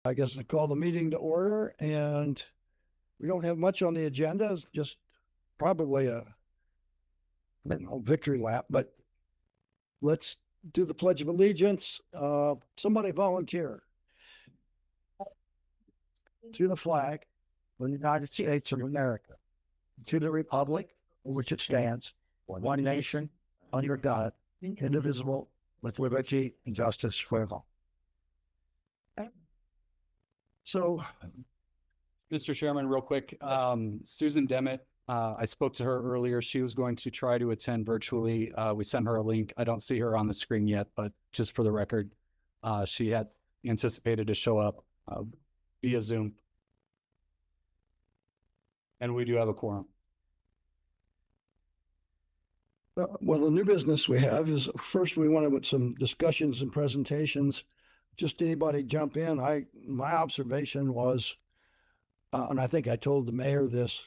I guess I call the meeting to order, and we don't have much on the agenda. It's just probably a victory lap, but let's do the Pledge of Allegiance. Somebody volunteer. To the flag of the United States of America, to the republic for which it stands, one nation, under God, indivisible, with liberty and justice for all. So, Mr. Chairman, real quick, Susan Demet, I spoke to her earlier. She was going to try to attend virtually. We sent her a link. I don't see her on the screen yet, but just for the record, she had anticipated to show up via Zoom. And we do have a quorum. well, the new business we have is first we want to with some discussions and presentations. Just anybody jump in. My observation was, and I think I told the mayor this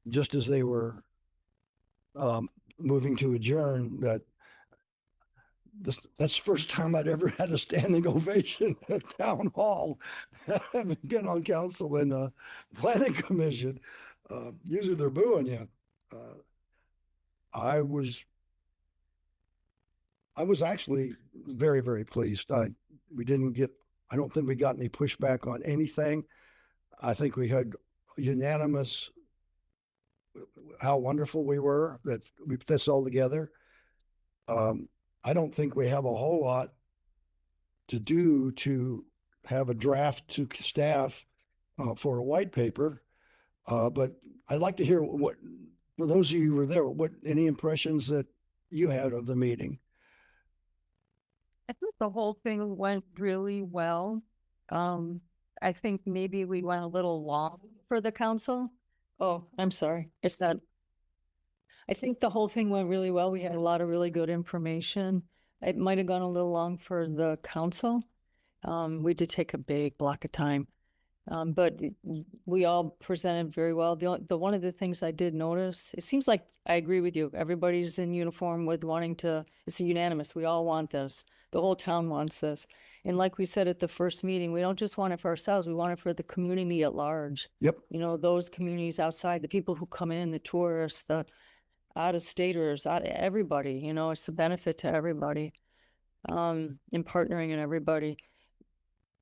just as they were moving to adjourn, that that's the first time I'd ever had a standing ovation at town hall. Having been on council and planning commission, usually they're booing you. I was actually very, very pleased. I don't think we got any pushback on anything. I think we had unanimous how wonderful we were that we put this all together. I don't think we have a whole lot to do to have a draft to staff for a white paper. But I'd like to hear what, for those of you who were there, any impressions that you had of the meeting? I think the whole thing went really well. I think maybe we went a little long for the council. Oh, I'm sorry. It's not. I think the whole thing went really well. We had a lot of really good information. It might have gone a little long for the council. We did take a big block of time. But we all presented very well. The one of the things I did notice, it seems like I agree with you. Everybody's in uniform with wanting to, it's unanimous. We all want this. The whole town wants this. And like we said at the first meeting, we don't just want it for ourselves. We want it for the community at large. Yep. You know, those communities outside, the people who come in, the tourists, the out-of-staters, everybody, you know, it's a benefit to everybody, in partnering and everybody.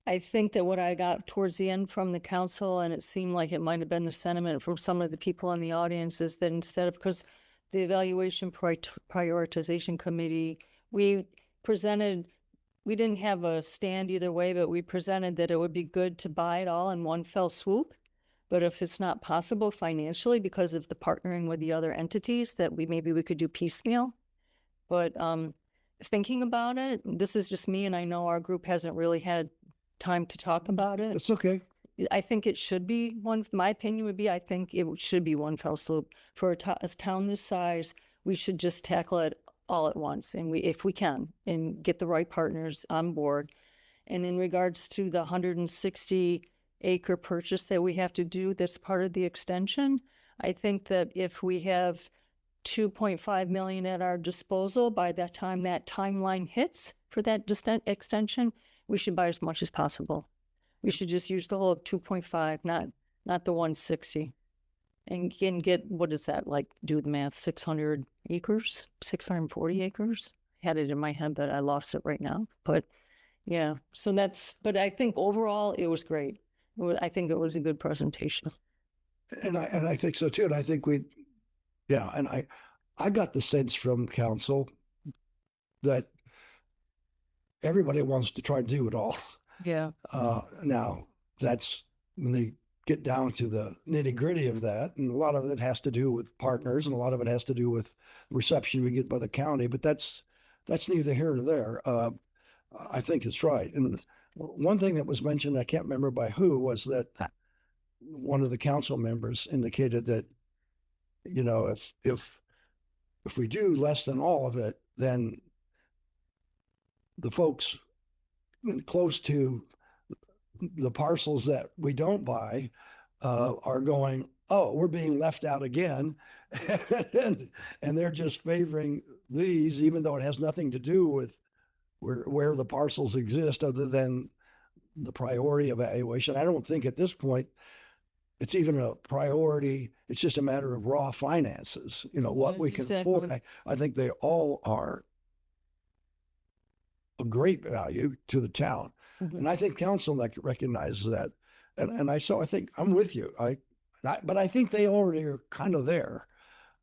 I think that what I got towards the end from the council, and it seemed like it might have been the sentiment from some of the people in the audience, is that instead of, because the evaluation prioritization committee, we didn't have a stand either way, but we presented that it would be good to buy it all in one fell swoop. But if it's not possible financially because of the partnering with the other entities, that maybe we could do piecemeal. But thinking about it, this is just me, and I know our group hasn't really had time to talk about it. It's okay. I think it should be one. My opinion would be, I think it should be one fell swoop. For a town this size, we should just tackle it all at once, and if we can, and get the right partners on board. And in regards to the 160-acre purchase that we have to do, that's part of the extension. I think that if we have 2.5 million at our disposal by that time that timeline hits for that extension, we should buy as much as possible. We should just use the whole 2.5, not the 160. And can get, what is that, like, do the math, 600 acres, 640 acres? Had it in my head, but I lost it right now. But yeah, so but I think overall it was great. I think it was a good presentation. And I think so too. And I think and I got the sense from council that everybody wants to try to do it all. Yeah. Now that's when they get down to the nitty gritty of that. And a lot of it has to do with partners, and a lot of it has to do with reception we get by the county, but that's neither here nor there. I think it's right. And one thing that was mentioned, I can't remember by who, was that one of the council members indicated that, you know, if we do less than all of it, then the folks close to the parcels that we don't buy are going, oh, we're being left out again. and they're just favoring these, even though it has nothing to do with where the parcels exist, other than the priority evaluation. I don't think at this point it's even a priority. It's just a matter of raw finances, what we can Exactly. afford. I think they all are a great value to the town. Mhm. And I think council recognizes that. And I think I'm with you. But I think they already are kind of there.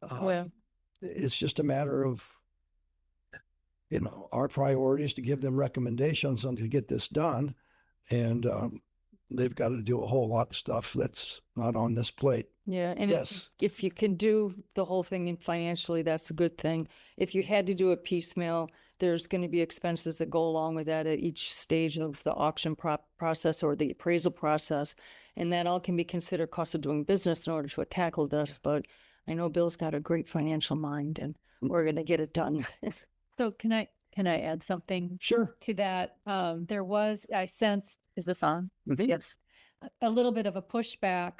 Well, It's just a matter of, our priority is to give them recommendations on to get this done. And they've got to do a whole lot of stuff that's not on this plate. yeah, and Yes. if you can do the whole thing in financially, that's a good thing. If you had to do it piecemeal, there's going to be expenses that go along with that at each stage of the auction process or the appraisal process. And that all can be considered cost of doing business in order to tackle this. But I know Bill's got a great financial mind and we're going to get it done. So can I add something Sure. to that? I sensed, is this on? Mhm. Yes. A little bit of a pushback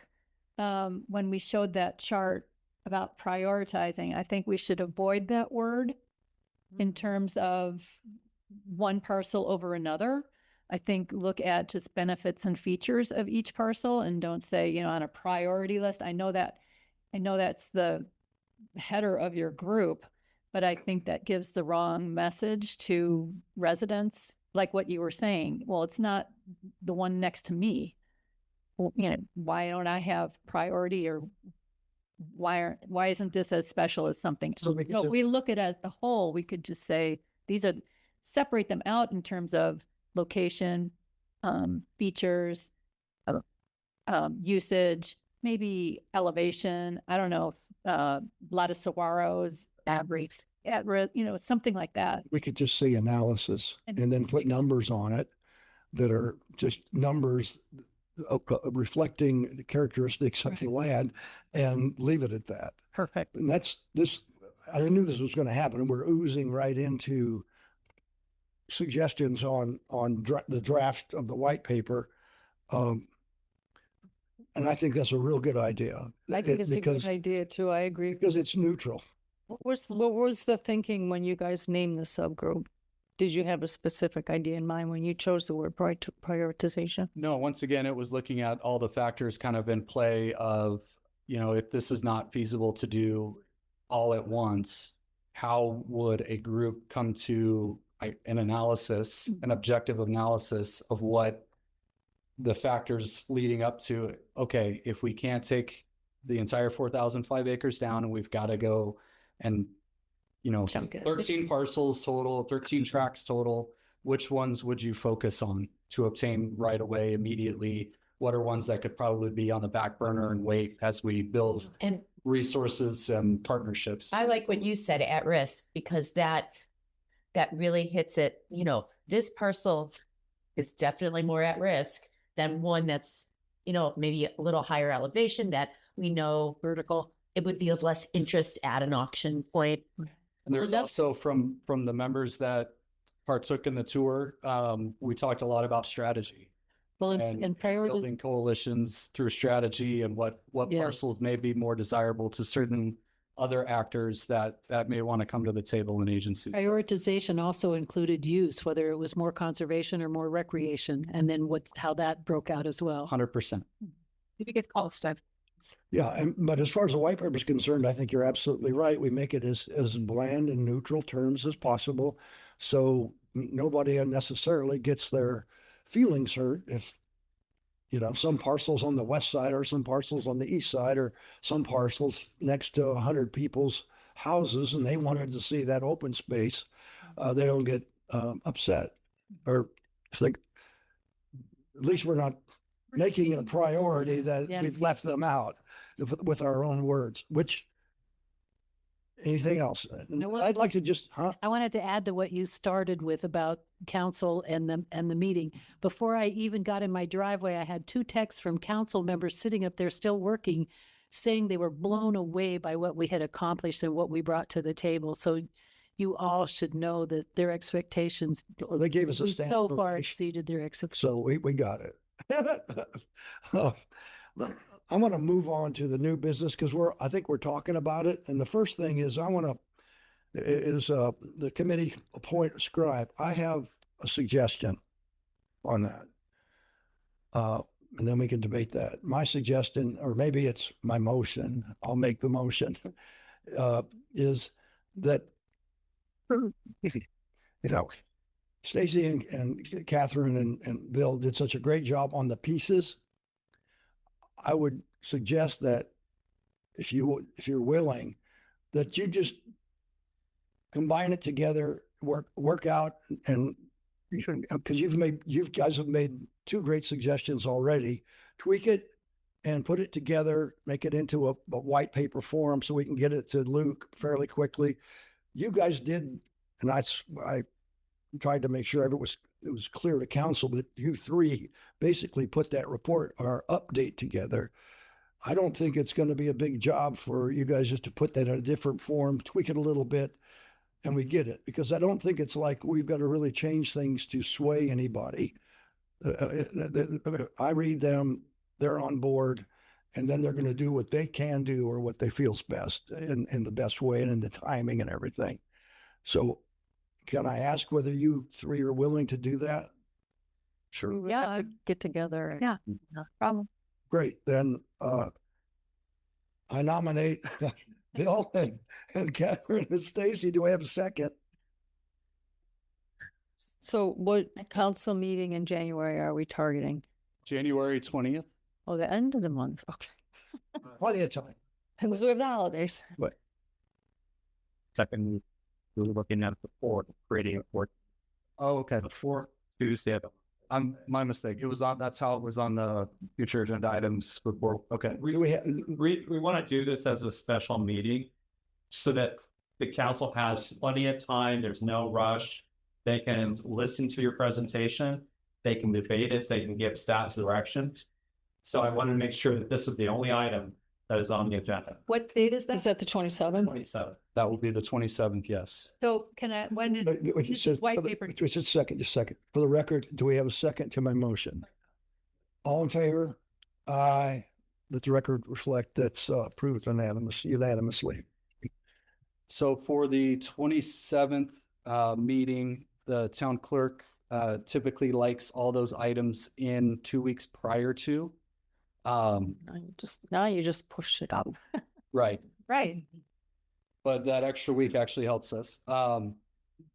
when we showed that chart about prioritizing. I think we should avoid that word in terms of one parcel over another. I think look at just benefits and features of each parcel and don't say, on a priority list. I know that's the header of your group, but I think that gives the wrong message to residents, like what you were saying. Well, it's not the one next to me. Well, why don't I have priority, or why isn't this as special as something? So we So could if we look at it as the whole, we could just say separate them out in terms of location, features, usage, maybe elevation. I don't know, a lot of saguaros, average, at risk, something like that. We could just say analysis And- and then put numbers on it that are just numbers reflecting the characteristics of the land and leave it at that. Perfect. And I knew this was going to happen. We're oozing right into suggestions on the draft of the white paper. And I think that's a real good idea. I think it's a because, good idea too. I agree. because it's neutral. What was the thinking when you guys named the subgroup? Did you have a specific idea in mind when you chose the word prioritization? No, once again, it was looking at all the factors kind of in play of, if this is not feasible to do all at once, how would a group come to an analysis, an objective analysis of what the factors leading up to it? Okay, if we can't take the entire 4,005 acres down and we've got to go and, Chunk it. 13 parcels total, 13 tracks total, which ones would you focus on to obtain right away immediately? What are ones that could probably be on the back burner and wait as we build And resources and partnerships? I like what you said, at risk, because that really hits it. This parcel is definitely more at risk than one that's, maybe a little higher elevation that we know vertical. It would be of less interest at an auction point. And there's Well, that's- also from the members that partook in the tour, we talked a lot about strategy Well, and and priority, building coalitions through strategy and what Yes. parcels may be more desirable to certain other actors that may want to come to the table in agencies. Prioritization also included use, whether it was more conservation or more recreation, and then how that broke out as well. 100%. Maybe it's called stuff. Yeah, but as far as the white paper is concerned, I think you're absolutely right. We make it as bland and neutral terms as possible, so nobody unnecessarily gets their feelings hurt if, some parcels on the west side or some parcels on the east side or some parcels next to 100 people's houses and they wanted to see that open space. They don't get upset or think, at least we're not making it a priority that Yeah. we've left them out with our own words, anything else? what- I'd like to just, I wanted to add to what you started with about council and the meeting. Before I even got in my driveway, I had 2 texts from council members sitting up there still working, saying they were blown away by what we had accomplished and what we brought to the table. So you all should know that their expectations Well, they gave us a we stamp so of far appreciation. exceeded their expectations. So we got it. I want to move on to the new business because I think we're talking about it. And the first thing is the committee appoint a scribe. I have a suggestion on that. And then we can debate that. My suggestion, or maybe it's my motion, I'll make the motion, is that, you know, Stacy and Catherine and Bill did such a great job on the pieces. I would suggest that if you're willing, that you just combine it together, work out, and because you guys have made two great suggestions already. Tweak it and put it together, make it into a white paper form so we can get it to Luke fairly quickly. You guys did, and I tried to make sure it was clear to council that you three basically put that report or update together. I don't think it's going to be a big job for you guys just to put that in a different form, tweak it a little bit, and we get it. Because I don't think it's like we've got to really change things to sway anybody. I read them, they're on board, and then they're going to do what they can do or what they feel's best in the best way and in the timing and everything. So can I ask whether you three are willing to do that? Sure. We would Yeah, have to get together. Yeah. Problem. Great. Then I nominate Bill and Catherine and Stacy. Do I have a second? So what council meeting in January are we targeting? January 20th. Oh, the end of the month. Okay. Plenty of time. Because we have the holidays. Second, we were looking at the board creating a board Oh, okay. before Tuesday. My mistake. That's how it was on the future agenda items report. Okay. We want to do this as a special meeting so that the council has plenty of time. There's no rush. They can listen to your presentation. They can debate it. They can give staff directions. So I wanted to make sure that this is the only item that is on the agenda. What date is Is that? that the 27th? 27th. That will be the 27th. Yes. So can I, when did, Which this says, is white paper. just a second. For the record, do we have a second to my motion? All in favor? Aye. Let the record reflect that's approved unanimously. So for the 27th meeting, the town clerk typically likes all those items in 2 weeks prior to. Now you just push it up. Right. Right. But that extra week actually helps us. And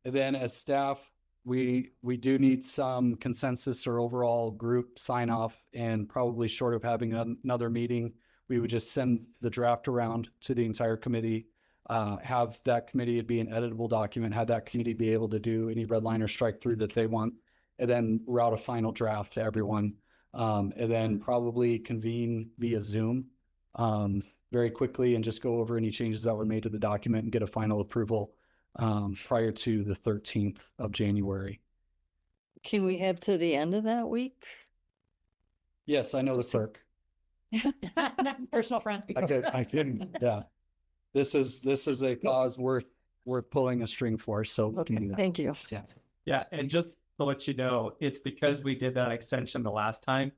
then as staff, we do need some consensus or overall group sign off, and probably short of having another meeting, we would just send the draft around to the entire committee, have that committee be an editable document, have that committee be able to do any red line or strike through that they want, and then route a final draft to everyone. And then probably convene via Zoom very quickly and just go over any changes that were made to the document and get a final approval prior to the 13th of January. Can we have to the end of that week? Yes, I know the clerk. Personal friend. I didn't. Yeah. This is a cause worth pulling a string for. So we can do that. Thank you. Yeah. Yeah, and just to let you know, it's because we did that extension the last time.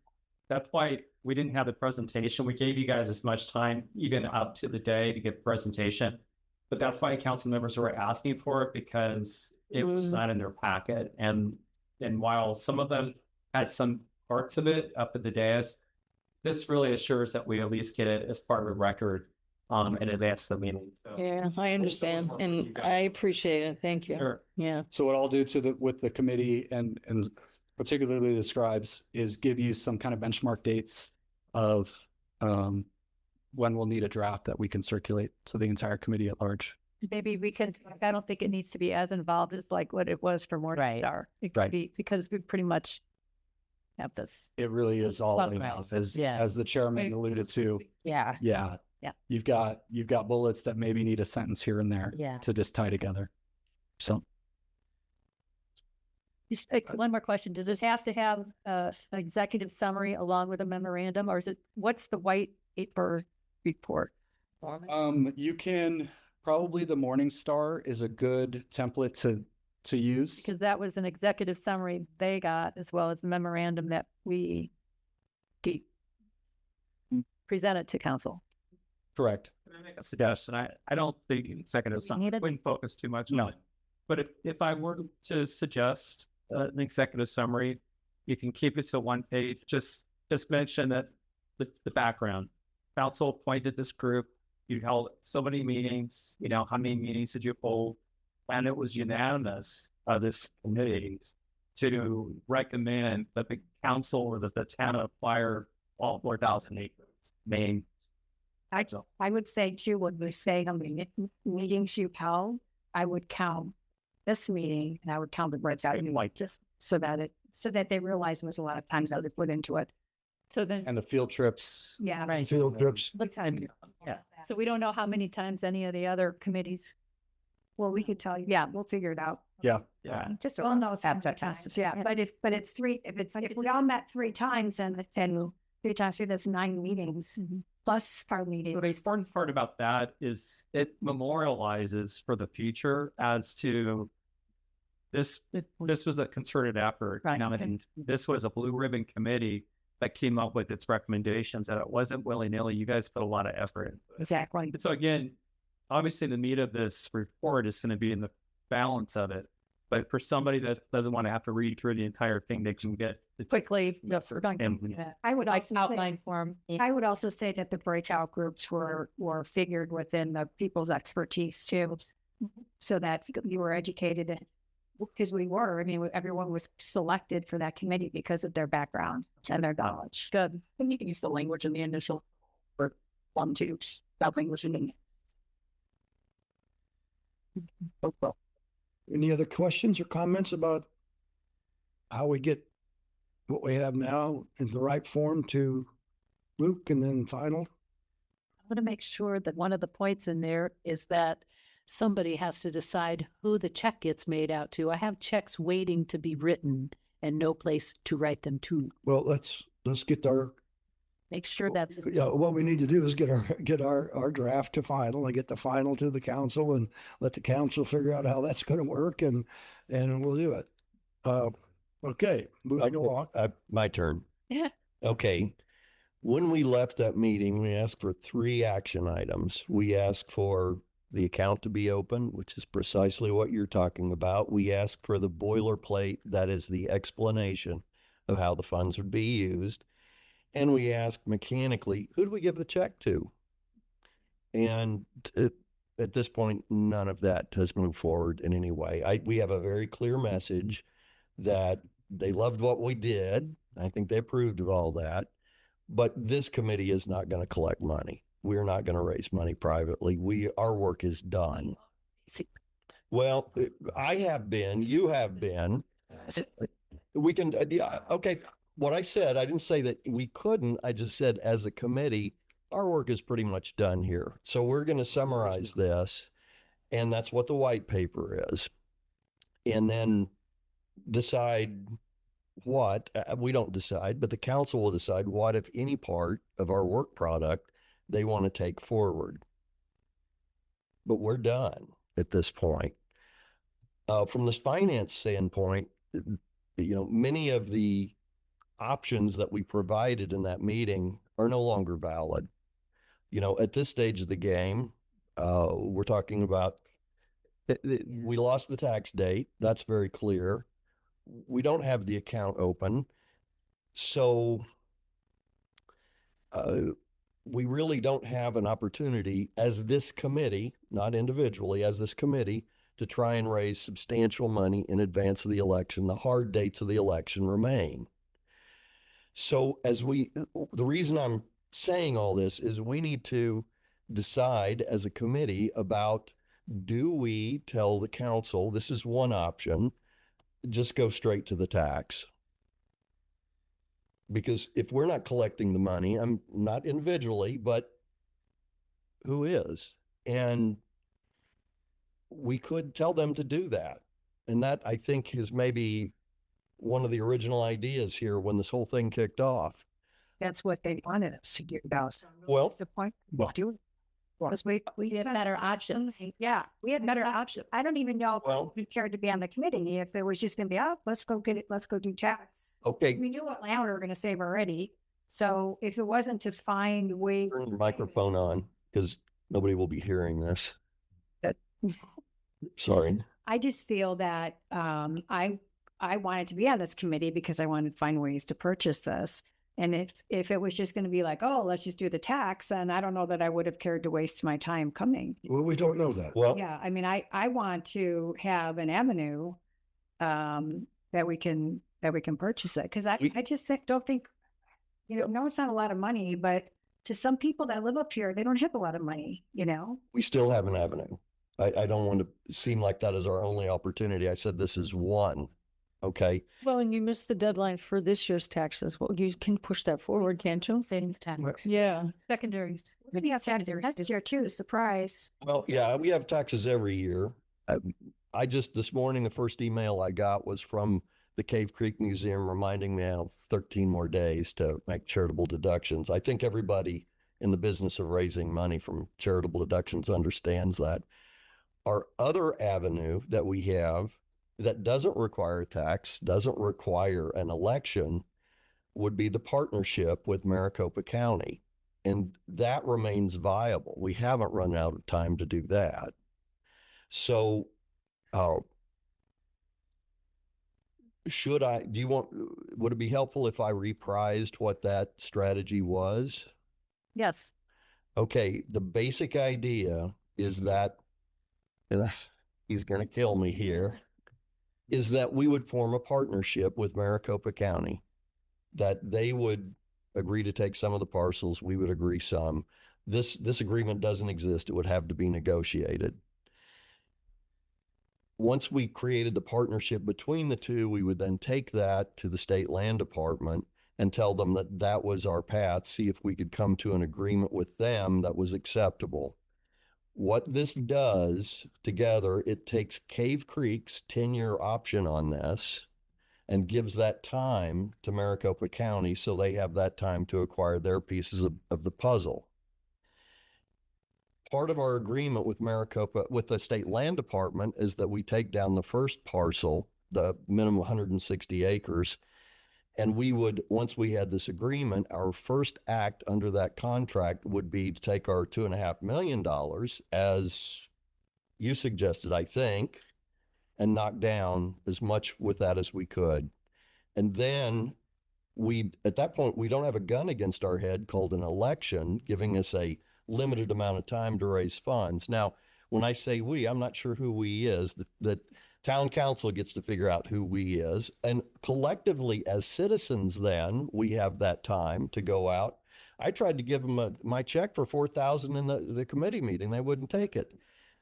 That's why we didn't have the presentation. We gave you guys as much time, even up to the day, to get the presentation. But that's why council members were asking for it, because it was not in their packet. And while some of them had some parts of it up at the dais, this really assures that we at least get it as part of the record in advance of the meeting. So, Yeah, I understand. And I appreciate it. Thank you. sure. Yeah. So what I'll do with the committee and particularly the scribes is give you some kind of benchmark dates of when we'll need a draft that we can circulate to the entire committee at large. Maybe we can, I don't think it needs to be as involved as like what it was for Right. Morningstar. It Right. could be, because we pretty much have this. It really is all Lot of laid out, rounds. as Yeah. the chairman alluded to. Yeah. Yeah. Yeah. You've got bullets that maybe need a sentence here and there Yeah. to just tie together. So Just, one more question. Does this have to have an executive summary along with a memorandum, or is it, what's the white paper report? you can probably the Morningstar is a good template to use. Because that was an executive summary they got, as well as the memorandum that we presented to council. Correct. Can I make a suggestion? I don't think executive We summary need it? wouldn't focus too much No. on it. But if I were to suggest an executive summary, you can keep it to one page. Just just mention that the background. Council appointed this group. You held so many meetings. You know, how many meetings did you hold? And it was unanimous of this committee to recommend that the council or that the town acquire all 4,000 acres. Main. I would say too, what we say how many meetings you held, I would count this meeting and I would count the breaks out anyway, just so that they realize there was a lot of times that they put into it. So then, And the field trips. Yeah. Right. Field trips. The time. Yeah. so we don't know how many times any of the other committees. Well, we could tell you, yeah, we'll figure it out. Yeah. Yeah. Just on those times, yeah. But if it's three, if we all met 3 times and 3 times, so that's 9 meetings plus our meeting. So the important part about that is it memorializes for the future as to this was a concerted effort. Right. And this was a blue ribbon committee that came up with its recommendations, and it wasn't willy-nilly. You guys put a lot of effort into it. Exactly. So again, obviously the meat of this report is going to be in the balance of it. But for somebody that doesn't want to have to read through the entire thing, they can get the Quickly, I would also Outline form. I would also say that the breakout groups were figured within the people's expertise too, so that you were educated. Because we were, I mean, everyone was selected for that committee because of their background and their knowledge. good. And you can use the language in the initial for 1, 2, that language in the. Any other questions or comments about how we get what we have now in the right form to Luke and then final? I want to make sure that one of the points in there is that somebody has to decide who the check gets made out to. I have checks waiting to be written and no place to write them to. Well, let's get our, Make sure that's what we need to do is get our draft to final and get the final to the council and let the council figure out how that's going to work and we'll do it. Okay, moving along. My turn. Yeah. Okay. When we left that meeting, we asked for 3 action items. We asked for the account to be open, which is precisely what you're talking about. We asked for the boilerplate, that is the explanation of how the funds would be used. And we asked mechanically, who do we give the check to? And at this point, none of that has moved forward in any way. We have a very clear message that they loved what we did. I think they approved of all that. But this committee is not going to collect money. We're not going to raise money privately. Our work is done. Well, I have been, you have been. We can, okay. What I said, I didn't say that we couldn't. I just said as a committee, our work is pretty much done here. So we're going to summarize this, and that's what the white paper is. And then decide what, we don't decide, but the council will decide what, if any part of our work product they want to take forward. But we're done at this point. From this finance standpoint, many of the options that we provided in that meeting are no longer valid. At this stage of the game, we're talking about, we lost the tax date. That's very clear. We don't have the account open. So we really don't have an opportunity as this committee, not individually, as this committee, to try and raise substantial money in advance of the election. The hard dates of the election remain. So the reason I'm saying all this is we need to decide as a committee about, do we tell the council, this is one option, just go straight to the tax? Because if we're not collecting the money, I'm not individually, but who is? And we could tell them to do that. And that, I think, is maybe one of the original ideas here when this whole thing kicked off. That's what they wanted us to get about. Well, That's the point. We'll do it. Because we had spent better options. Yeah, we had better options. I don't even know Well- if we cared to be on the committee, if it was just gonna be, let's go get it, let's go do tax. okay, We knew what land we were gonna save already. So if it wasn't to find ways. turn your microphone on because nobody will be hearing this. Sorry. I just feel that I wanted to be on this committee because I wanted to find ways to purchase this. And if it was just going to be like, oh, let's just do the tax, and I don't know that I would have cared to waste my time coming. Well, we don't know that. Well, Yeah, I mean, I want to have an avenue that we can purchase it, because I just don't think, no, it's not a lot of money, but to some people that live up here, they don't have a lot of money, we still have an avenue. I don't want to seem like that is our only opportunity. I said this is one. Okay. Well, and you missed the deadline for this year's taxes. Well, you can push that forward, can't you? Savings tax. Yeah. Secondaries. We have taxes next year too, surprise. Well, yeah, we have taxes every year. I just, this morning, the first email I got was from the Cave Creek Museum reminding me I have 13 more days to make charitable deductions. I think everybody in the business of raising money from charitable deductions understands that. Our other avenue that we have that doesn't require a tax, doesn't require an election, would be the partnership with Maricopa County. And that remains viable. We haven't run out of time to do that. So, would it be helpful if I reprised what that strategy was? Yes. Okay, the basic idea is that, and he's going to kill me here, is that we would form a partnership with Maricopa County, that they would agree to take some of the parcels, we would agree some. This agreement doesn't exist. It would have to be negotiated. Once we created the partnership between the two, we would then take that to the state land department and tell them that that was our path, see if we could come to an agreement with them that was acceptable. What this does together, it takes Cave Creek's 10-year option on this and gives that time to Maricopa County so they have that time to acquire their pieces of the puzzle. Part of our agreement with Maricopa, with the state land department, is that we take down the first parcel, the minimum 160 acres, and we would, once we had this agreement, our first act under that contract would be to take our $2.5 million, as you suggested, I think, and knock down as much with that as we could. And then at that point, we don't have a gun against our head called an election, giving us a limited amount of time to raise funds. Now, when I say we, I'm not sure who we is. The town council gets to figure out who we is. And collectively as citizens, then we have that time to go out. I tried to give them my check for $4,000 in the committee meeting. They wouldn't take it.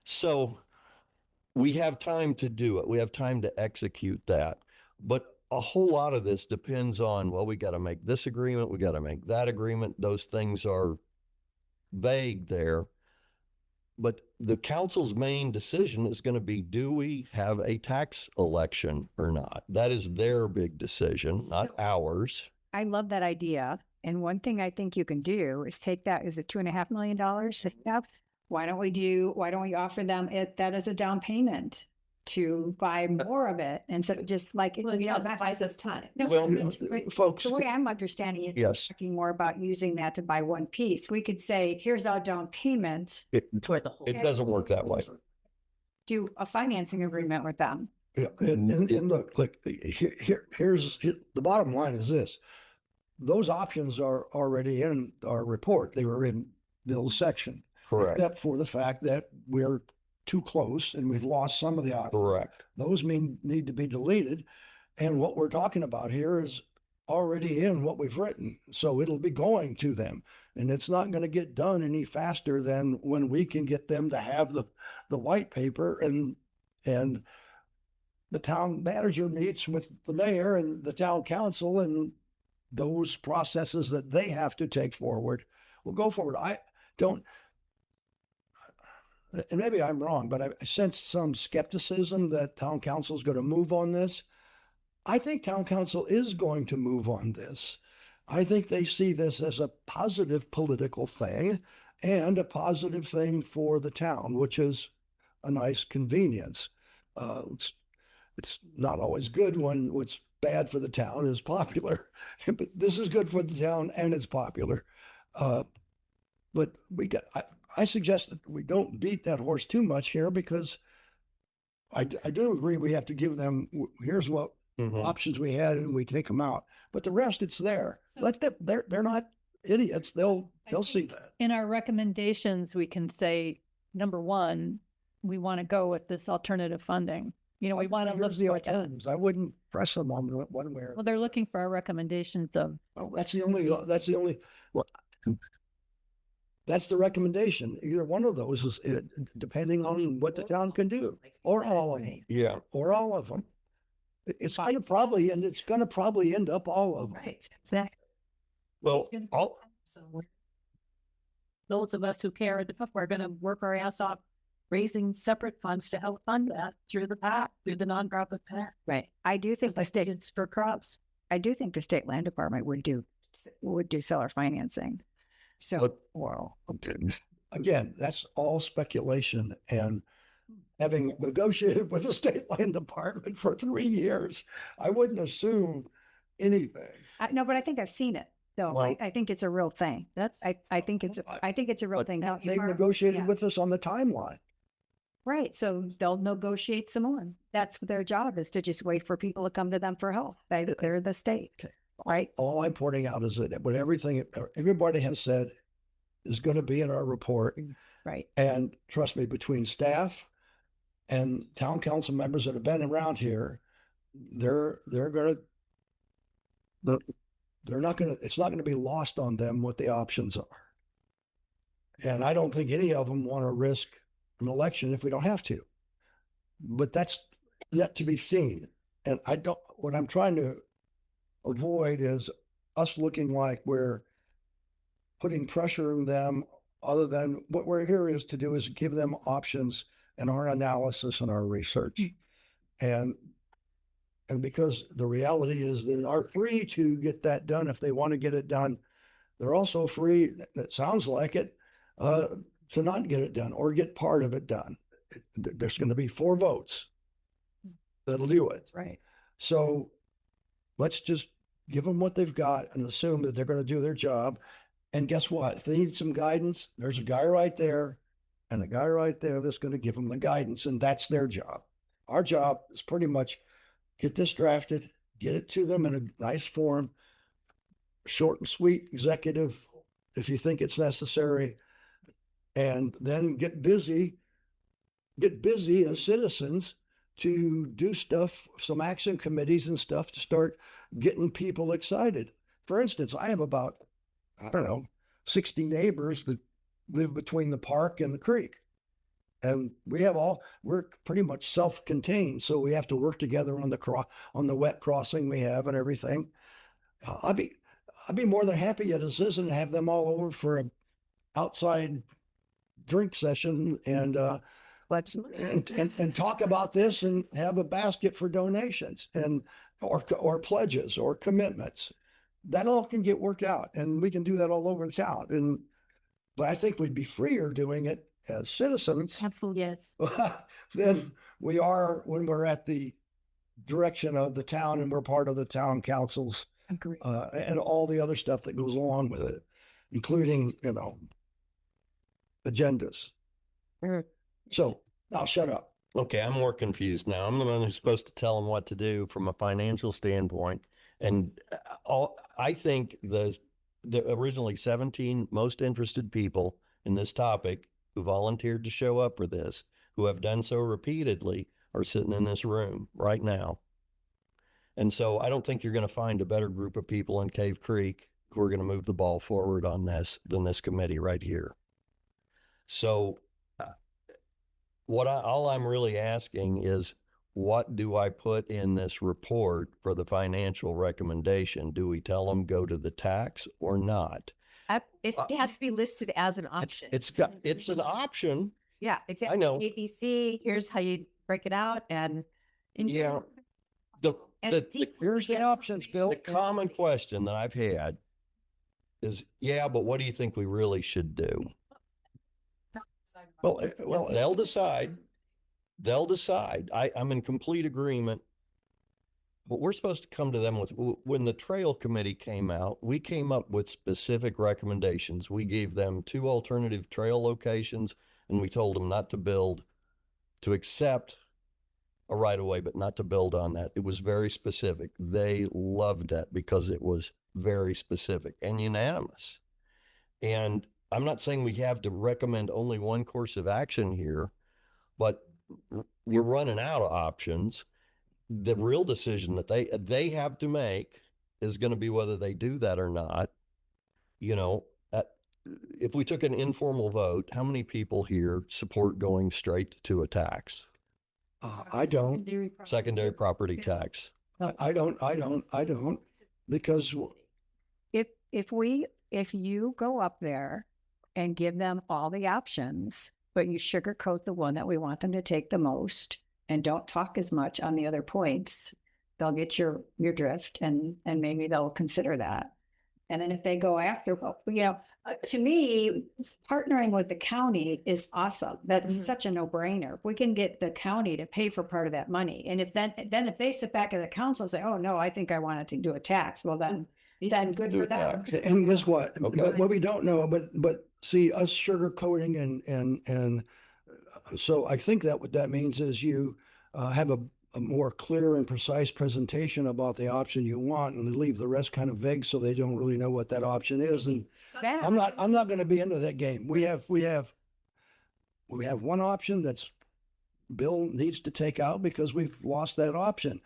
So we have time to do it. We have time to execute that. But a whole lot of this depends on, well, we got to make this agreement. We got to make that agreement. Those things are vague there. But the council's main decision is going to be, do we have a tax election or not? That is their big decision, not ours. I love that idea. And one thing I think you can do is take that, is it $2.5 million? Why don't we offer them that as a down payment to buy more of it instead of just like, that buys us time. No, Well, but folks, the way I'm understanding it, Yes. talking more about using that to buy one piece. We could say, here's our down payment, Toward the whole. It doesn't work that way. do a financing agreement with them. yeah, and look, here's the bottom line is this. Those options are already in our report. They were in Bill's section. Correct. Except for the fact that we're too close and we've lost some of the options. Correct. Those need to be deleted. And what we're talking about here is already in what we've written. So it'll be going to them. And it's not going to get done any faster than when we can get them to have the white paper and the town manager meets with the mayor and the town council, and those processes that they have to take forward will go forward. I don't, and maybe I'm wrong, but I sense some skepticism that town council is going to move on this. I think town council is going to move on this. I think they see this as a positive political thing and a positive thing for the town, which is a nice convenience. It's not always good when what's bad for the town is popular, but this is good for the town and it's popular. But I suggest that we don't beat that horse too much here, because I do agree we have to give them, here's what options we had and we take them out. But the rest, it's there. let them, they're not idiots. They'll see that. In our recommendations, we can say, number one, we want to go with this alternative funding. You know, we want to look Here's the for that. alternatives. I wouldn't press them on one way or Well, they're looking for our recommendations of, well, that's the only, well, that's the recommendation. Either one of those is depending on what the town can do, or all of them, Yeah. or all of them. It's gonna probably, and it's gonna probably end up all of them. right, exactly. Well, all, Those of us who care enough, we're gonna work our ass off raising separate funds to help fund that through the PAC, through the nonprofit PAC. Right. I do think the state, It's for crops. I do think the state land department would do seller financing. So, But- Well, again, that's all speculation, and having negotiated with the state land department for 3 years, I wouldn't assume anything. no, but I think I've seen it though. Well- I think it's a real thing. That's, I think it's a real But thing. Now, if They've our- negotiated yeah. with us on the timeline. Right. So they'll negotiate some more. That's their job, is to just wait for people to come to them for help. They're the state. Okay. Right. All I'm pointing out is that what everybody has said is going to be in our report. Right. And trust me, between staff and town council members that have been around here, they're not gonna, it's not gonna be lost on them what the options are. And I don't think any of them want to risk an election if we don't have to. But that's yet to be seen. And what I'm trying to avoid is us looking like we're putting pressure on them, other than what we're here is to do is give them options and our analysis and our research. And because the reality is they are free to get that done if they want to get it done. They're also free, that sounds like it, to not get it done or get part of it done. There's going to be 4 votes that'll do it. Right. So let's just give them what they've got and assume that they're going to do their job. And guess what? If they need some guidance, there's a guy right there and a guy right there that's going to give them the guidance, and that's their job. Our job is pretty much get this drafted, get it to them in a nice form, short and sweet, executive, if you think it's necessary, and then get busy as citizens to do stuff, some action committees and stuff to start getting people excited. For instance, I have about, 60 neighbors that live between the park and the creek. And we're pretty much self-contained, so we have to work together on the wet crossing we have and everything. I'd be more than happy as a citizen to have them all over for an outside drink session and talk about this and have a basket for donations or pledges or commitments. That all can get worked out, and we can do that all over the town. But I think we'd be freer doing it as citizens Absolutely. Yes. than we are when we're at the direction of the town and we're part of the town councils Agree. and all the other stuff that goes along with it, including, agendas. So I'll shut up. okay, I'm more confused now. I'm the one who's supposed to tell them what to do from a financial standpoint. And I think the originally 17 most interested people in this topic who volunteered to show up for this, who have done so repeatedly, are sitting in this room right now. And so I don't think you're going to find a better group of people in Cave Creek who are going to move the ball forward on this than this committee right here. So all I'm really asking is, what do I put in this report for the financial recommendation? Do we tell them go to the tax or not? It has to be listed as an option. It's an option. Yeah, exactly. I know. ABC, here's how you break it out and. Yeah. Here's the options, Bill. The common question that I've had is, yeah, but what do you think we really should do? Well, They'll decide. They'll decide. I'm in complete agreement. But we're supposed to come to them with, when the trail committee came out, we came up with specific recommendations. We gave them 2 alternative trail locations, and we told them not to build, to accept a right of way, but not to build on that. It was very specific. They loved that because it was very specific and unanimous. And I'm not saying we have to recommend only one course of action here, but we're running out of options. The real decision that they have to make is going to be whether they do that or not. You know, if we took an informal vote, how many people here support going straight to a tax, I don't. secondary property tax? I don't, because If you go up there and give them all the options, but you sugarcoat the one that we want them to take the most and don't talk as much on the other points, they'll get your drift and maybe they'll consider that. And then if they go after, well, you know, to me, partnering with the county is awesome. That's such a no-brainer. If we can get the county to pay for part of that money. And if then if they sit back at the council and say, oh, no, I think I wanted to do a tax, well, then good Do for a them. tax. and guess what? Okay. But what we don't know, but see, us sugarcoating and so I think that what that means is you have a more clear and precise presentation about the option you want and leave the rest kind of vague so they don't really know what that option is. And I'm not going to be into that game. We have one option that's Bill needs to take out because we've lost that option,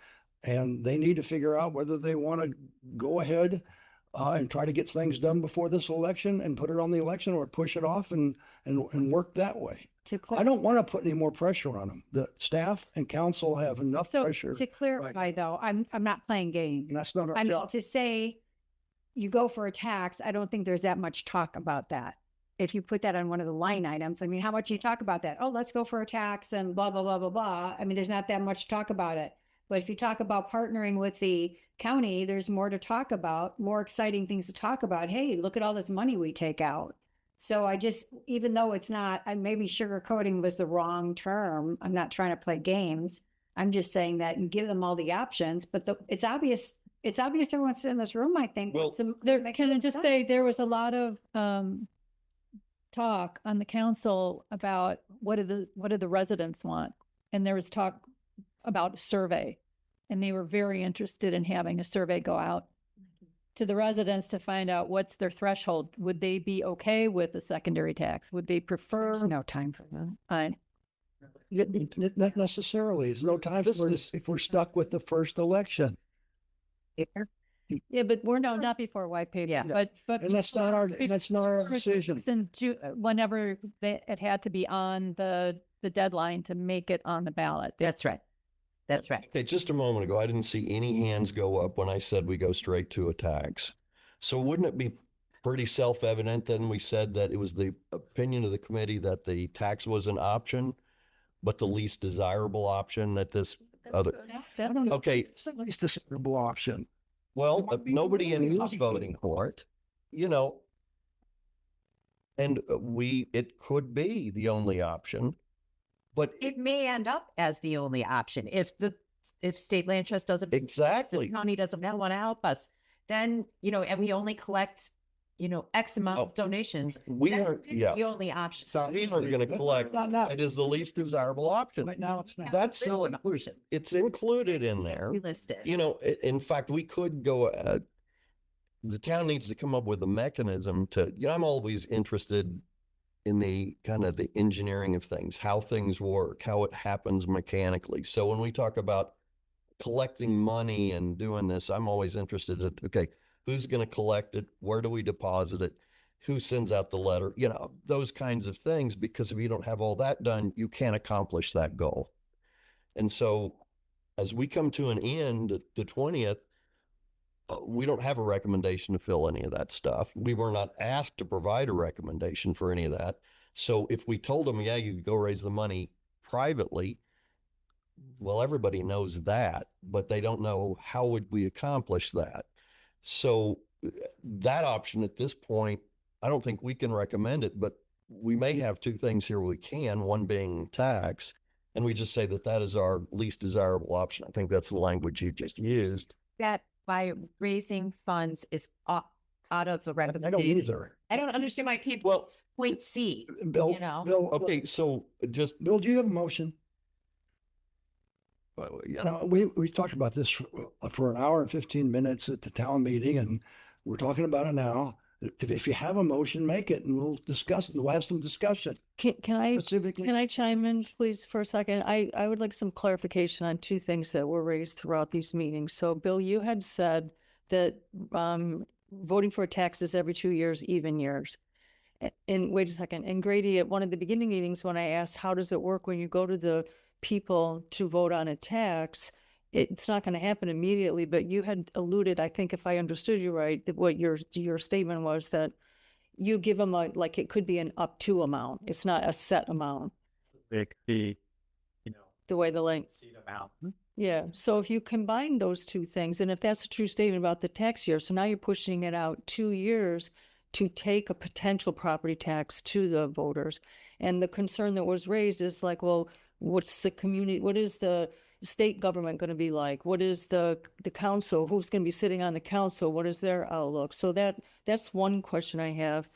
and they need to figure out whether they want to go ahead and try to get things done before this election and put it on the election, or push it off and work that way. I don't want to put any more pressure on them. The staff and council have enough So pressure. to clarify though, I'm not playing games. And that's not our I mean, job. to say you go for a tax, I don't think there's that much talk about that. If you put that on one of the line items, I mean, how much you talk about that? Oh, let's go for a tax and blah, blah, blah, blah, blah. I mean, there's not that much talk about it. But if you talk about partnering with the county, there's more to talk about, more exciting things to talk about. Hey, look at all this money we take out. So I just, even though it's not, maybe sugarcoating was the wrong term. I'm not trying to play games. I'm just saying that you give them all the options, but it's obvious everyone sitting in this room, I think. Well, Can I just say, there was a lot of talk on the council about what do the residents want? And there was talk about a survey, and they were very interested in having a survey go out to the residents to find out what's their threshold. Would they be okay with a secondary tax? Would they prefer? There's no time for that. Not necessarily. There's no time for this if we're stuck with the first election. Yeah, but we're No, not, not before white paper. Yeah. But And that's not our decision. Whenever it had to be on the deadline to make it on the ballot. That's right. That's right. Okay, just a moment ago, I didn't see any hands go up when I said we go straight to a tax. So wouldn't it be pretty self-evident then we said that it was the opinion of the committee that the tax was an option, but the least desirable option that this other, okay, It's at least a suitable option. well, nobody in here is voting for it, you know. And it could be the only option, but It may end up as the only option if state land trust doesn't, if the exactly. county doesn't want to help us, then, and we only collect, X amount of donations. We that are, could be yeah. The only option. So We are going to collect, Not now. it is the least desirable option. Right now, it's not. That's Still inclusion. it's included in there. We listed. In fact, we could go, the town needs to come up with a mechanism to, I'm always interested in the kind of the engineering of things, how things work, how it happens mechanically. So when we talk about collecting money and doing this, I'm always interested in, okay, who's going to collect it? Where do we deposit it? Who sends out the letter? Those kinds of things, because if you don't have all that done, you can't accomplish that goal. And so as we come to an end at the 20th, we don't have a recommendation to fill any of that stuff. We were not asked to provide a recommendation for any of that. So if we told them, yeah, you could go raise the money privately, well, everybody knows that, but they don't know how would we accomplish that. So that option at this point, I don't think we can recommend it, but we may have two things here we can, one being tax, and we just say that is our least desirable option. I think that's the language you just used. That by raising funds is out of the I don't recommendation. either. I don't understand why people point C. Bill, Bill, Okay, so just Bill, do you have a motion? Well, we talked about this for an hour and 15 minutes at the town meeting, and We're talking about it now. If you have a motion, make it and we'll discuss it. We'll have some discussion Can I specifically. Can I chime in, please, for a second? I would like some clarification on two things that were raised throughout these meetings. So, Bill, you had said that voting for a tax is every 2 years, even years. And wait a second. And Grady, at one of the beginning meetings, when I asked how does it work when you go to the people to vote on a tax, it's not going to happen immediately. But you had alluded, I think, if I understood you right, that what your statement was that you give them like it could be an up to amount. It's not a set amount. It could be, The way the link. seat amount. Yeah. So if you combine those two things, and if that's a true statement about the tax year, so now you're pushing it out 2 years to take a potential property tax to the voters. And the concern that was raised is like, well, what's the community, what is the state government going to be like? What is the council? Who's going to be sitting on the council? What is their outlook? So that's one question I have.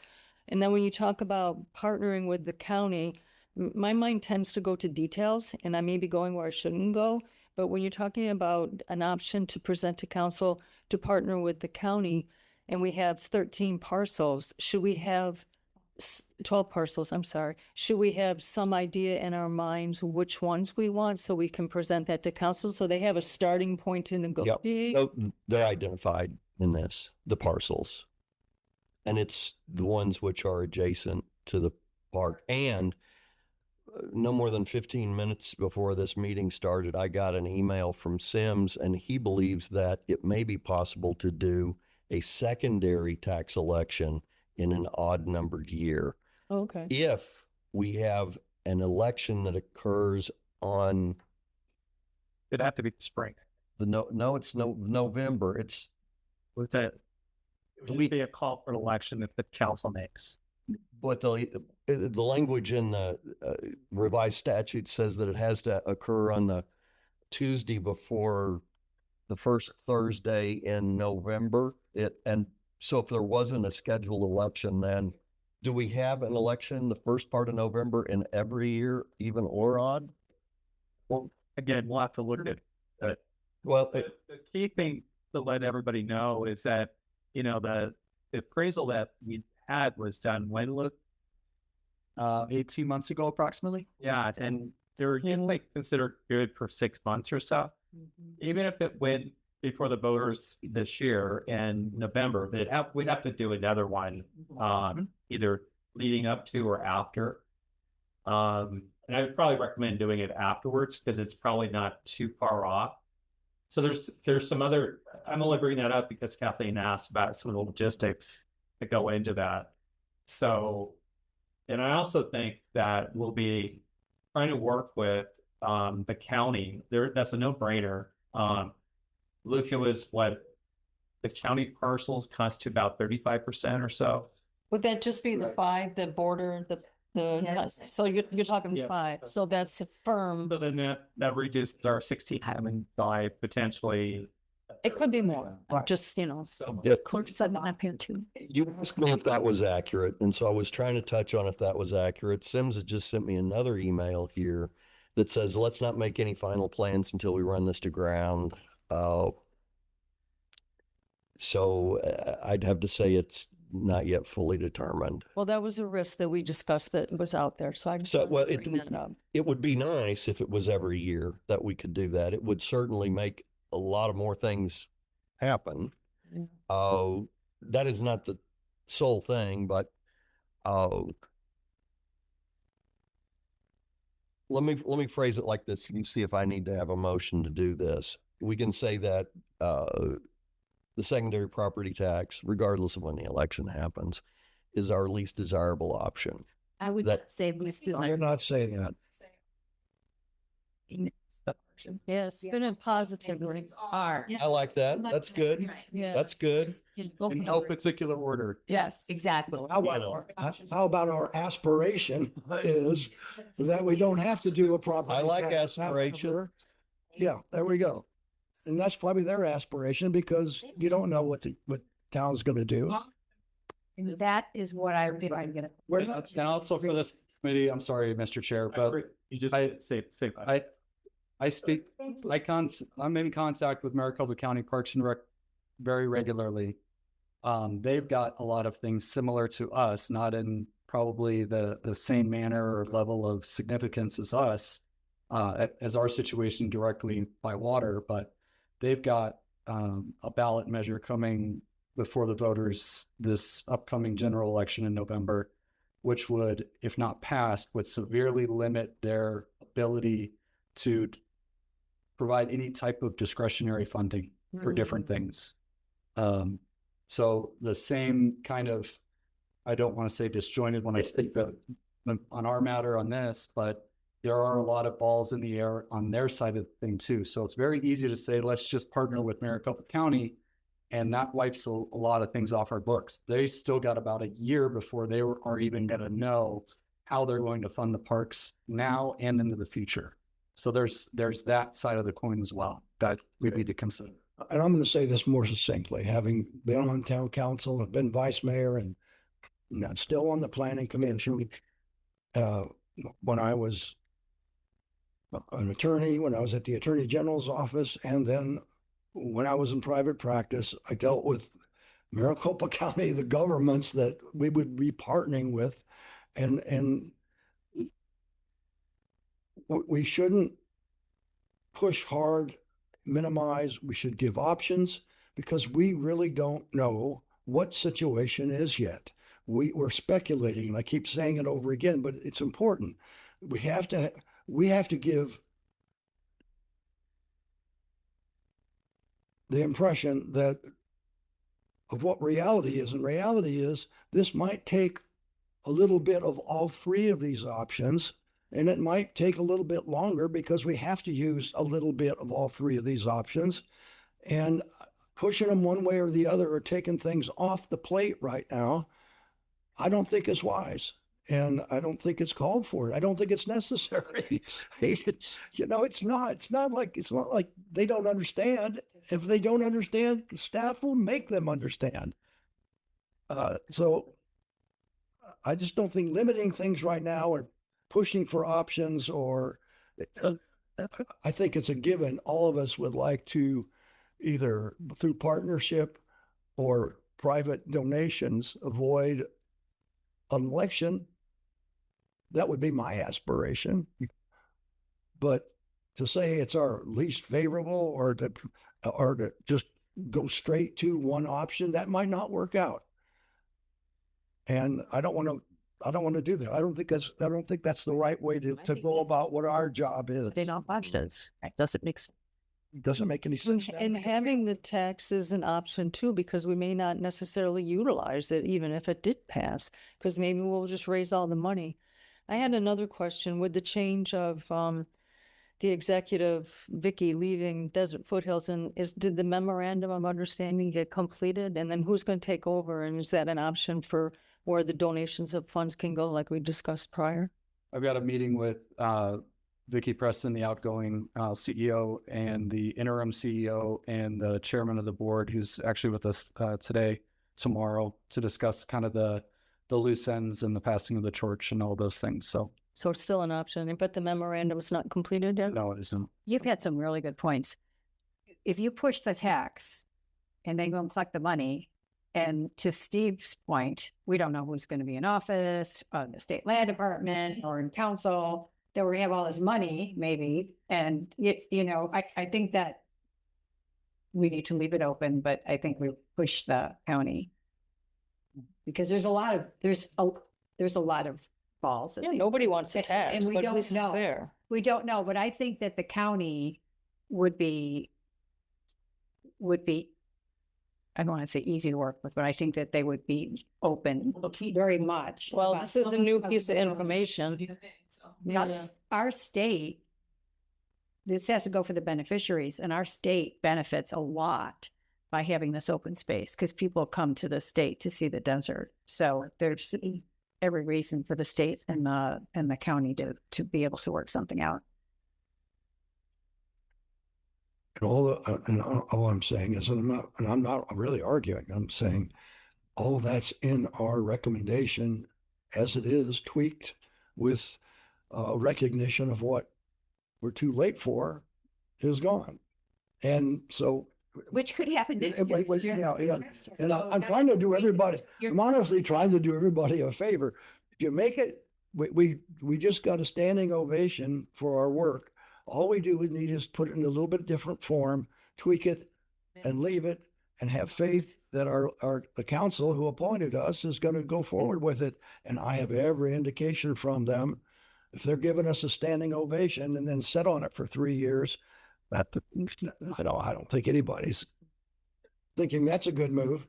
And then when you talk about partnering with the county, my mind tends to go to details, and I may be going where I shouldn't go. But when you're talking about an option to present to council to partner with the county, and we have 13 parcels, should we have 12 parcels? I'm sorry. Should we have some idea in our minds which ones we want so we can present that to council so they have a starting point to negotiate? No, they're identified in this, the parcels. And it's the ones which are adjacent to the park. And no more than 15 minutes before this meeting started, I got an email from Sims, and he believes that it may be possible to do a secondary tax election in an odd numbered year. Okay. If we have an election that occurs on It'd have to be spring. it's November. It's What's that? It would be a call for an election that the council makes. but the language in the revised statute says that it has to occur on the Tuesday before the first Thursday in November. And so if there wasn't a scheduled election, then do we have an election the first part of November in every year, even or odd? Well, again, we'll have to look at it. Well, The key thing to let everybody know is that, the appraisal that we had was done when, Luke? 18 months ago, approximately. Yeah, and they're usually considered good for 6 months or so. Even if it went before the voters this year in November, we'd have to do another one, either leading up to or after. And I would probably recommend doing it afterwards because it's probably not too far off. So there's some other, I'm only bringing that up because Kathleen asked about some of the logistics that go into that. So, and I also think that we'll be trying to work with the county. That's a no-brainer. Look, it was what the county parcels constitute about 35% or so. Would that just be the 5, the border, so you're talking Yeah. 5, so that's a firm. So then that reduces our 16 having by potentially. It could be more, just, So yeah, Clerk said not here too. you asked me if that was accurate, and so I was trying to touch on if that was accurate. Sims has just sent me another email here that says, let's not make any final plans until we run this to ground. So I'd have to say it's not yet fully determined. Well, that was a risk that we discussed that was out there, so I just So, wanted well, to bring that up. it would be nice if it was every year that we could do that. It would certainly make a lot of more things happen. Yeah. That is not the sole thing, but let me phrase it like this. You can see if I need to have a motion to do this. We can say that the secondary property tax, regardless of when the election happens, is our least desirable option. I would That- say least You're desirable. not saying that. Yeah, spin it positively. Are. I like that. That's good. Yeah. That's good. In no particular order. Yes, exactly. How about our aspiration is that we don't have to do a property I like tax, aspiration. however. Yeah, there we go. And that's probably their aspiration because you don't know what town's going to do. And that is what I did. I get it. We're not, And also for this committee, I'm sorry, Mr. Chair, but You just I- say. I'm in contact with Maricopa County Parks and Rec very regularly. They've got a lot of things similar to us, not in probably the same manner or level of significance as us, as our situation directly by water, but they've got a ballot measure coming before the voters this upcoming general election in November, which would, if not passed, would severely limit their ability to provide any type of discretionary funding for different things. So the same kind of, I don't want to say disjointed when I speak on our matter on this, but there are a lot of balls in the air on their side of the thing too. So it's very easy to say, let's just partner with Maricopa County, and that wipes a lot of things off our books. They still got about a year before they are even going to know how they're going to fund the parks now and into the future. So there's that side of the coin as well that we need to consider. And I'm going to say this more succinctly, having been on town council and been vice mayor and not still on the planning commission. When I was an attorney, when I was at the attorney general's office, and then when I was in private practice, I dealt with Maricopa County, the governments that we would be partnering with, and we shouldn't push hard, minimize. We should give options, because we really don't know what situation is yet. We're speculating, and I keep saying it over again, but it's important. We have to give the impression that of what reality is. And reality is this might take a little bit of all three of these options, and it might take a little bit longer because we have to use a little bit of all three of these options. And pushing them one way or the other, or taking things off the plate right now, I don't think is wise. And I don't think it's called for. I don't think it's necessary. It's not like they don't understand. If they don't understand, staff will make them understand. So I just don't think limiting things right now or pushing for options, or I think it's a given. All of us would like to, either through partnership or private donations, avoid an election. That would be my aspiration. But to say it's our least favorable, or to just go straight to one option, that might not work out. And I don't want to do that. I don't think that's the right way to go about what our job is. They don't budgets. That doesn't make sense. Doesn't make any sense. And having the tax is an option too, because we may not necessarily utilize it, even if it did pass, because maybe we'll just raise all the money. I had another question with the change of the executive, Vicky, leaving Desert Foothills, and did the memorandum of understanding get completed? And then who's going to take over? And is that an option for where the donations of funds can go, like we discussed prior? I've got a meeting with Vicky Preston, the outgoing CEO, and the interim CEO, and the chairman of the board, who's actually with us tomorrow, to discuss kind of the loose ends and the passing of the torch and all those things. So it's still an option, but the memorandum is not completed yet? no, it isn't. You've had some really good points. If you push the tax and they go and collect the money, and to Steve's point, we don't know who's going to be in office, the state land department or in council, that we're going to have all this money, maybe. And it's, I think that we need to leave it open, but I think we push the county, because there's a lot of balls. Yeah, nobody wants a tax, and we but don't at least it's know. there. We don't know, but I think that the county would be, I don't want to say easy to work with, but I think that they would be open very much. Well, about this is a some new of piece of the- information. Yeah. Our state, this has to go for the beneficiaries, and our state benefits a lot by having this open space, because people come to the state to see the desert. So there's every reason for the state and the county to be able to work something out. And all I'm saying is, and I'm not really arguing, I'm saying all that's in our recommendation as it is, tweaked with recognition of what we're too late for is gone. And so which could happen. next And year. yeah. And I'm trying to do everybody, I'm honestly trying to do everybody a favor. If you make it, we just got a standing ovation for our work. All we do is need is put it in a little bit different form, tweak it and leave it and have faith that the council who appointed us is going to go forward with it. And I have every indication from them, if they're giving us a standing ovation and then sit on it for 3 years, I don't think anybody's thinking that's a good move.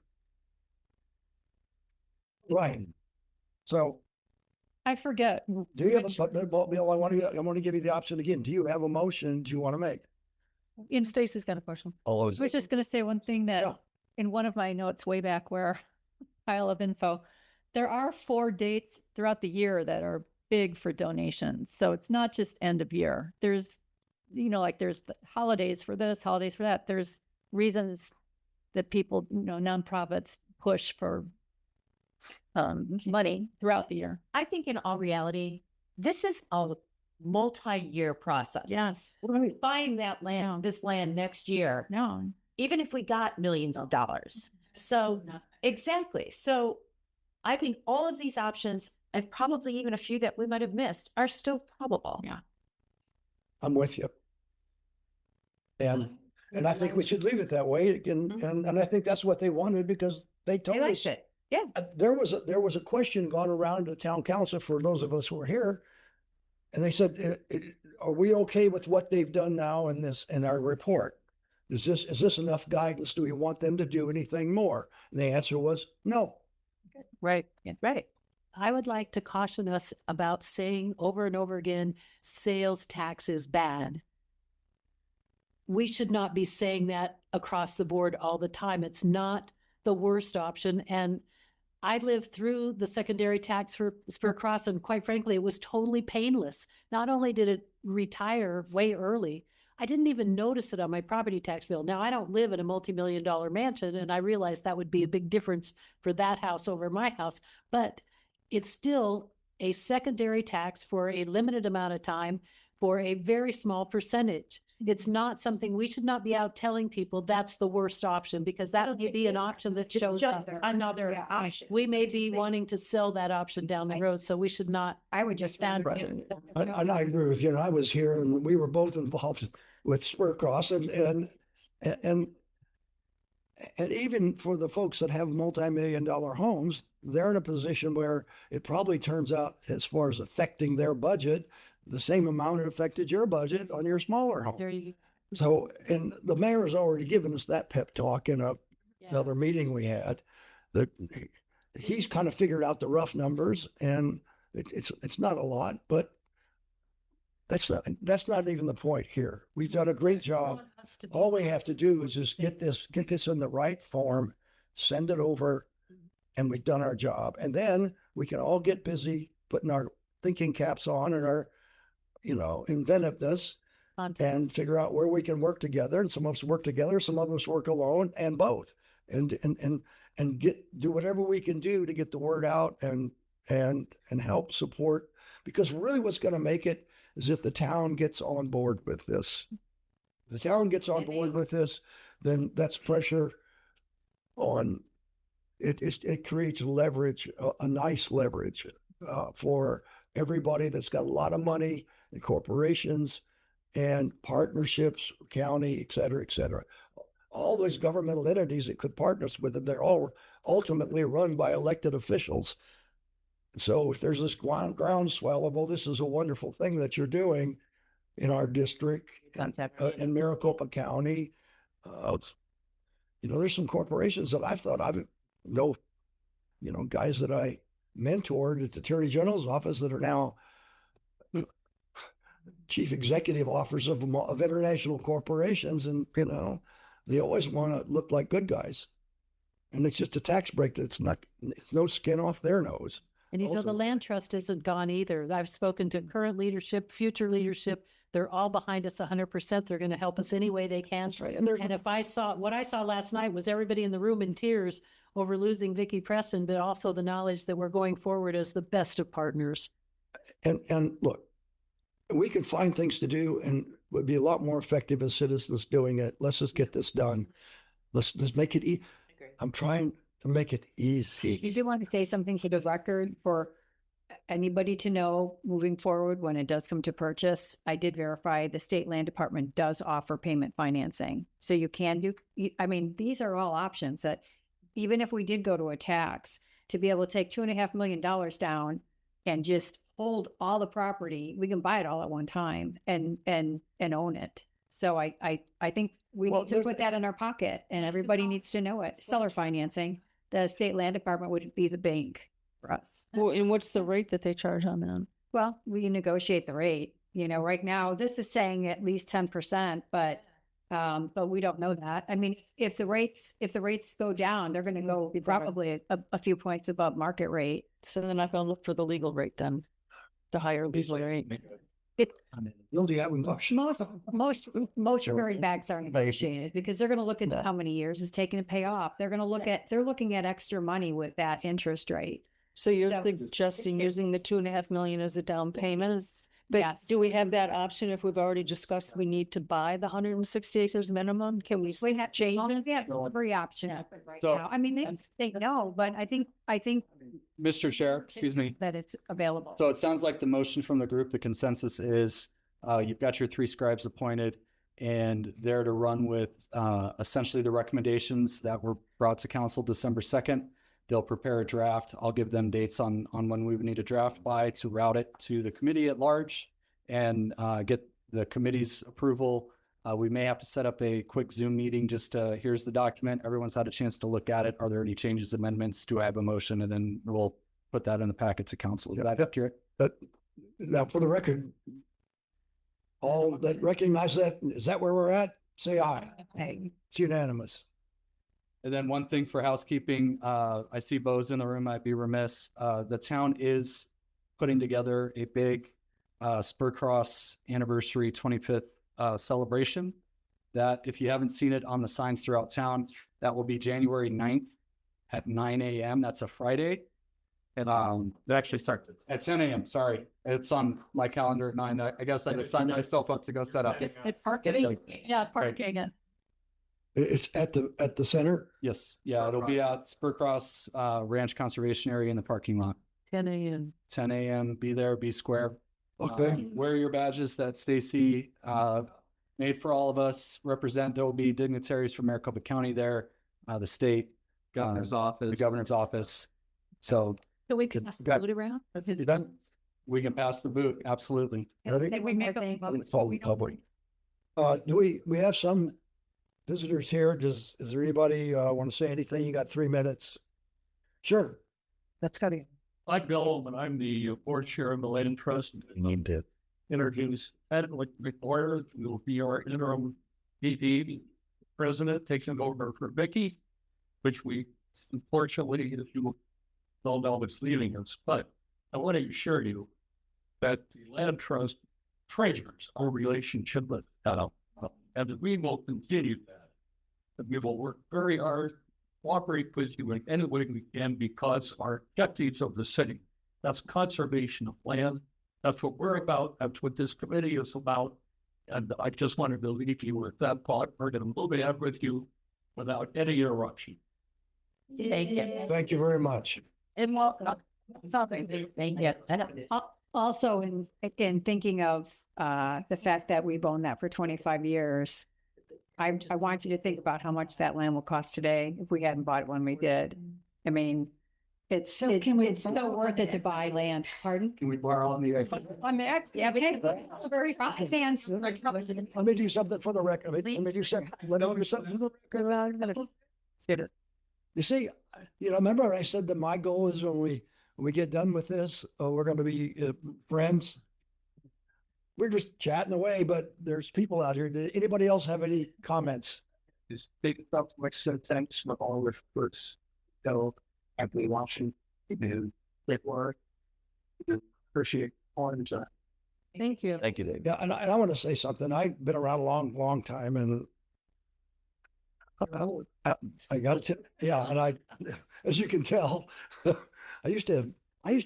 Right. So I forget. do you have a, Bill, I want to give you the option again. Do you have a motion do you want to make? And Stacy's got a question. I was just going to say one thing that Yeah. in one of my notes way back where pile of info, there are 4 dates throughout the year that are big for donations. So it's not just end of year. There's, like there's the holidays for this, holidays for that. There's reasons that people, nonprofits push for money throughout the year. I think in all reality, this is a multi-year process. Yes. We're buying that land, this land next year, No. even if we got millions of dollars. So exactly. So I think all of these options, and probably even a few that we might have missed, are still probable. Yeah. I'm with you. And I think we should leave it that way. And I think that's what they wanted because they told They us. liked it. Yeah. There was a question gone around the town council for those of us who were here. And they said, are we okay with what they've done now in our report? Is this enough guidance? Do we want them to do anything more? And the answer was no. Right. Yeah. Right. I would like to caution us about saying over and over again, sales tax is bad. We should not be saying that across the board all the time. It's not the worst option. And I lived through the secondary tax for Spur Cross, and quite frankly, it was totally painless. Not only did it retire way early, I didn't even notice it on my property tax bill. Now, I don't live in a multi-million-dollar mansion, and I realize that would be a big difference for that house over my house, but it's still a secondary tax for a limited amount of time for a very small percentage. It's not something we should not be out telling people that's the worst option, because that would be an option that shows up. Another option. We may be wanting to sell that option down the road, so we should not. I would just. stand rather for do- And I agree with you. And I was here and we were both involved with Spur Cross and even for the folks that have multi-million-dollar homes, they're in a position where it probably turns out as far as affecting their budget, the same amount it affected your budget on your smaller home. There you So, and the mayor's already given us that pep talk in yeah. another meeting we had, that he's kind of figured out the rough numbers and it's not a lot, but that's not even the point here. We've done a great job. All we have to do is just get this in the right form, send it over, and we've done our job. And then we can all get busy putting our thinking caps on and our, inventiveness and figure out where we can work together. And some of us work together, some of us work alone, and both. And do whatever we can do to get the word out and help support. Because really what's going to make it is if the town gets on board with this. If the town gets on board with this, then that's pressure on it. It creates leverage, a nice leverage for everybody that's got a lot of money, and corporations and partnerships, county, et cetera, et cetera. All those governmental entities that could partner us with them, they're all ultimately run by elected officials. So if there's this groundswell of, oh, this is a wonderful thing that you're doing in our district in Maricopa County, there's some corporations that I thought guys that I mentored at the Attorney General's office that are now chief executive officers of international corporations. And, they always want to look like good guys. And it's just a tax break. It's no skin off their nose. And the Ultimately. land trust isn't gone either. I've spoken to current leadership, future leadership. They're all behind us 100%. They're going to help us any way they can. right. And if what I saw last night was everybody in the room in tears over losing Vicki Preston, but also the knowledge that we're going forward as the best of partners. And look, we can find things to do, and would be a lot more effective as citizens doing it. Let's just get this done. Let's make it. I'm trying to make it You easy. do want to say something for the record for anybody to know moving forward when it does come to purchase. I did verify the state land department does offer payment financing. So you can do, I mean, these are all options that even if we did go to a tax, to be able to take $2.5 million down and just hold all the property, we can buy it all at one time and own it. So I think we Well, need to there's- put that in our pocket and everybody needs to know it. Seller financing, the state land department would be the bank for us. Well, and what's the rate that they charge on that? Well, we negotiate the rate. You know, right now, this is saying at least 10%, but we don't know that. I mean, if the rates go down, they're going to go probably a few points above market rate. So then I'm gonna look for the legal rate then, the higher legal rate. You'll do that with motion. Most very bags are negotiated because they're going to look at how many years it's taking to pay off. They're looking at extra money with that interest rate. So you're No. suggesting using the 2.5 million as a down payment? But Yes. do we have that option if we've already discussed we need to buy the 160 acres minimum? Can we We have change well, it? we have every option open right So- now. I mean, they say no, but I think Mr. Chair, excuse me. that it's available. So it sounds like the motion from the group, the consensus is, you've got your 3 scribes appointed and they're to run with, essentially the recommendations that were brought to council December 2nd. They'll prepare a draft. I'll give them dates on when we would need a draft by to route it to the committee at large and, get the committee's approval. We may have to set up a quick Zoom meeting, just, here's the document. Everyone's had a chance to look at it. Are there any changes, amendments? Do I have a motion? And then we'll put that in the packet to council. Is that Yep. accurate? But now for the record, all that recognize that, is that where we're at? Say aye. Hey, It's unanimous. And then one thing for housekeeping, I see Bo's in the room, I'd be remiss. The town is putting together a big Spurcross anniversary 25th celebration. That if you haven't seen it on the signs throughout town, that will be January 9th at 9 a.m. That's a Friday. And It actually starts at 10 a.m. Sorry, it's on my calendar at 9. I guess I just signed myself up to go set up. At parking, yeah, parking. It's at the center. Yes, yeah, it'll be at Spurcross Ranch Conservation Area in the parking lot. 10 a.m. 10 a.m. Be there, be square. Okay. Wear your badges that Stacy made for all of us. Represent. There will be dignitaries from Maricopa County there, the state, governor's office. the governor's office. So So we could pass the Got- boot around? You done? we can pass the boot. Absolutely. Ready? Think we make a It's all public. Do we have some visitors here? Is there anybody want to say anything? You got 3 minutes. Sure. Let's go to. I'm Bill, and I'm the board chair of the Land Trust. Need to Introduce Ed McGuire, who will be our interim PD president, taking over for Vicky, which we unfortunately, as you all know, is leaving us. But I want to assure you that the Land Trust treasures our relationship with and that we will continue that. And we will work very hard, cooperate with you in any way we can, because our objectives of the city, that's conservation of land. That's what we're about. That's what this committee is about. And I just wanted to leave you with that thought. We're going to move ahead with you without any interruption. Thank you. Thank you very much. And welcome. Thank you. Also, in thinking of the fact that we've owned that for 25 years, I want you to think about how much that land will cost today if we hadn't bought it when we did. I mean, it's so worth it to buy land. Pardon? Can we borrow on the I'm there. Yeah, but it's very fine. Let me do something for the record. Let me do something. Let me do something for the record. You see, remember I said that my goal is when we get done with this, we're going to be friends. We're just chatting away, but there's people out here. Did anybody else have any comments? This big stuff makes sense with all the first. So I've been watching and they work. Appreciate orange. Thank you. Thank you, Dave. Yeah, and I want to say something. I've been around a long time, and I got to, yeah. And I, as you can tell, I used to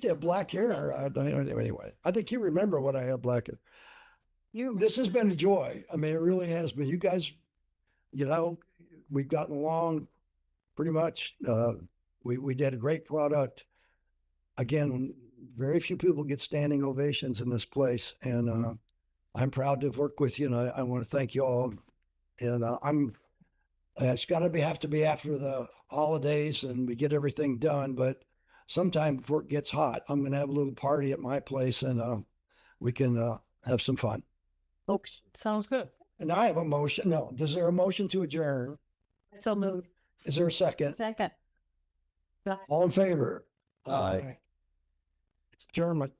have black hair. Anyway, I think you remember when I had black hair. This has been a joy. I mean, it really has been. You guys, you know, we've gotten along pretty much. We did a great product. Again, very few people get standing ovations in this place, and I'm proud to have worked with you. And I want to thank you all. And it's got to have to be after the holidays and we get everything done. But sometime before it gets hot, I'm going to have a little party at my place, and we can have some fun. Sounds good. And I have a motion. No, is there a motion to adjourn? So moved. Is there a second? Second. All in favor? Aye. It's adjournment.